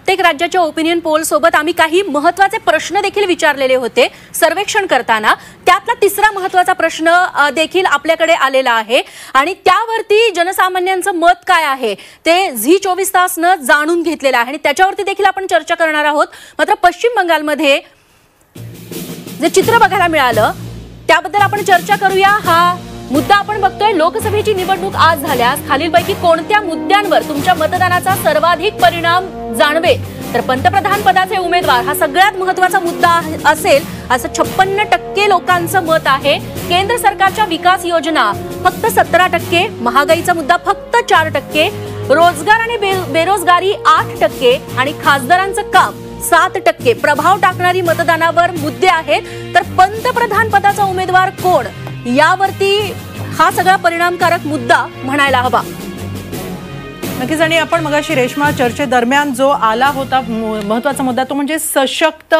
प्रत्येक राज्याच्या opinion poll सोबत आम्ही काही महत्त्वाचे प्रश्न देखील विचारलेले होते सर्वेक्षण करताना। त्यातला तिसरा महत्त्वाचा प्रश्न देखील आपल्याकडे आलेला आहे आणि त्यावरती जनसामान्यांचं मत काय आहे ते झी24 तासनं जाणून घेतलेलं आहे आणि त्याच्यावरती देखील आपण चर्चा करणार आहोत। मात्र पश्चिम बंगालमध्ये जे चित्र बघायला मिळालं त्याबद्दल आपण चर्चा करूया। हा मुद्दा आपण बघतोय, लोकसभेची निवडणूक आज झाल्यास खालीलपैकी कोणत्या मुद्द्यांवर तुमच्या मतदानाचा सर्वाधिक परिणाम जाणवेल? तर पंतप्रधान पदाचे उमेदवार हा सगळ्यात महत्त्वाचा मुद्दा असेल असं 56% लोकांचं मत आहे। केंद्र सरकारच्या विकास योजना फक्त 17%, महागाईचा मुद्दा फक्त 4%, रोजगार आणि बेरोजगारी 8% आणि खासदारांचं काम 7%। प्रभाव टाकणारी मतदानावर मुद्दे आहेत। तर पंतप्रधान पदाचा उमेदवार कोण यावरती हा सगळा परिणामकारक मुद्दा म्हणायला हवा। नक्कीच। आणि आपण मगाशी रेश्मा चर्चेदरम्यान जो आला होता महत्त्वाचा मुद्दा तो म्हणजे सशक्त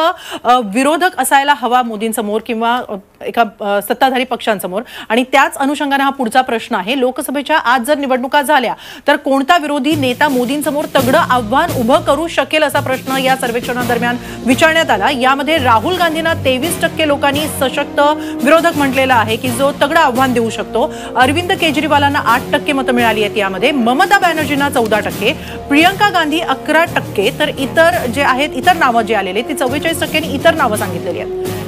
विरोधक असायला हवा मोदींसमोर किंवा एका सत्ताधारी पक्षांसमोर, आणि त्याच अनुषंगाने हा पुढचा प्रश्न आहे। लोकसभेच्या आज जर निवडणुका झाल्या तर कोणता विरोधी नेता मोदींसमोर तगडं आव्हान उभं करू शकेल असा प्रश्न या सर्वेक्षणादरम्यान विचारण्यात आला। यामध्ये राहुल गांधींना 23% लोकांनी सशक्त विरोधक म्हटलेला आहे की जो तगडं आव्हान देऊ शकतो। अरविंद केजरीवालांना 8% मतं मिळाली आहेत। यामध्ये ममता बॅनर्जींना 14%, प्रियंका गांधी 11%, तर इतर जे आहेत इतर नावं जे आलेले ती 44% इतर नावं सांगितलेली आहेत।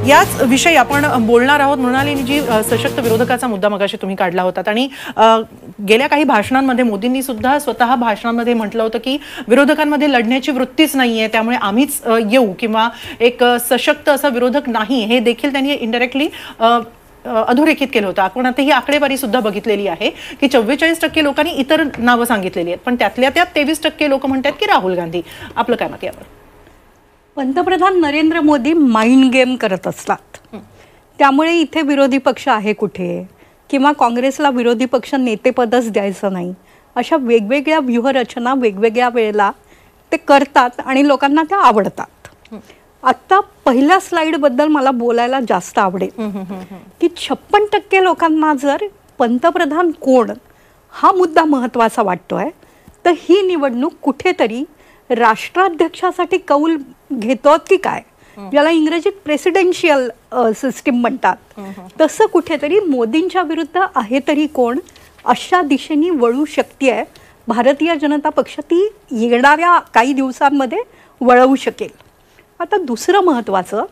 याच विषयी आपण बोलणार आहोत। मृणालिनी, सशक्त विरोधकाचा मुद्दा मगाशी तुम्ही काढला होता आणि गेल्या काही भाषणांमध्ये मोदींनी सुद्धा स्वतः भाषणांमध्ये म्हटलं होतं की विरोधकांमध्ये लढण्याची वृत्तीच नाहीये, त्यामुळे आम्हीच येऊ किंवा एक सशक्त असा विरोधक नाही हे देखील त्यांनी इनडायरेक्टली अधोरेखित केलं होतं। आपण आता ही आकडेवारी सुद्धा बघितलेली आहे की 44% लोकांनी इतर नावं सांगितलेली आहेत, पण त्यातल्या त्यात 23% लोक म्हणतात की राहुल गांधी। आपलं काय मत यावर? पंतप्रधान नरेंद्र मोदी माइंड गेम करत असतात, त्यामुळे इथे विरोधी पक्ष आहे कुठे किंवा काँग्रेसला विरोधी पक्ष नेतेपदच द्यायचं नाही अशा वेगवेगळ्या व्यूहरचना वेगवेगळ्या वेळेला ते करतात आणि लोकांना त्या आवडतात। आता पहिल्या स्लाइडबद्दल मला बोलायला जास्त आवडेल की 56% लोकांना जर पंतप्रधान कोण हा मुद्दा महत्त्वाचा वाटतोय तर ही निवडणूक कुठेतरी राष्ट्राध्यक्षासाठी कौल घेतो की काय, ज्याला इंग्रजीत प्रेसिडेन्शियल सिस्टीम म्हणतात, तसं कुठेतरी मोदींच्या विरुद्ध आहे तरी कोण अशा दिशेने वळू शकते भारतीय जनता पक्ष, ती येणाऱ्या काही दिवसांमध्ये वळवू शकेल। आता दुसरं महत्त्वाचं,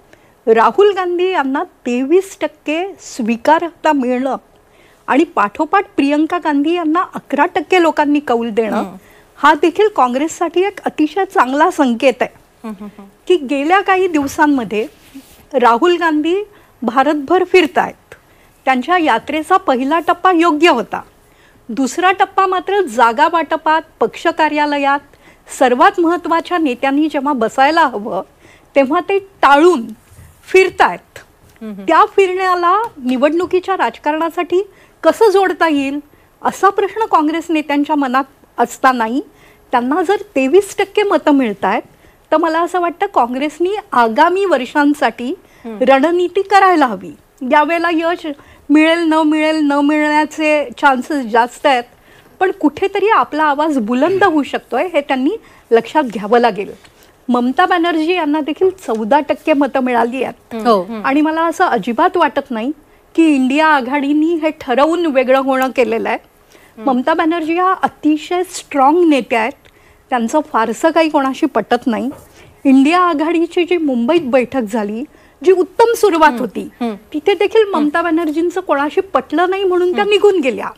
राहुल गांधी यांना 23% स्वीकार्यता मिळणं आणि पाठोपाठ प्रियंका गांधी यांना 11% लोकांनी कौल देणं हा देखील काँग्रेससाठी एक अतिशय चांगला संकेत आहे की गेल्या काही दिवसांमध्ये राहुल गांधी भारतभर फिरतायत। त्यांच्या यात्रेचा पहिला टप्पा योग्य होता, दुसरा टप्पा मात्र जागा वाटपात, पक्ष कार्यालयात सर्वात महत्त्वाच्या नेत्यांनी जेव्हा बसायला हवं तेव्हा ते टाळून फिरतायत। त्या फिरण्याला निवडणुकीच्या राजकारणासाठी कसं जोडता येईल असा प्रश्न काँग्रेस नेत्यांच्या मनात असतानाही त्यांना जर 23% मतं मिळतायत तर मला असं वाटतं काँग्रेसनी आगामी वर्षांसाठी रणनीती करायला हवी। यावेळेला यश मिळेल न मिळण्याचे चान्सेस जास्त आहेत, पण कुठेतरी आपला आवाज बुलंद होऊ शकतोय हे त्यांनी लक्षात घ्यावं लागेल। ममता बॅनर्जी यांना देखील 14% मतं मिळाली आहेत आणि मला असं अजिबात वाटत नाही की इंडिया आघाडीनी हे ठरवून वेगळं होणं केलेलं आहे। ममता बॅनर्जी या अतिशय स्ट्रॉंग नेत्या आहेत, त्यांचं फारसं काही कोणाशी पटत नाही। इंडिया आघाडीची जी मुंबईत बैठक झाली जी उत्तम सुरुवात होती तिथे देखील ममता बॅनर्जींचं कोणाशी पटलं नाही म्हणून त्या निघून गेल्या।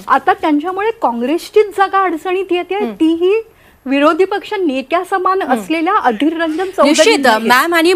आता त्यांच्यामुळे काँग्रेसचीच जागा अडचणीत येते, तीही विरोधी पक्ष नेत्या समान असलेल्या अधीर रंजन चौधरी। मॅम आणि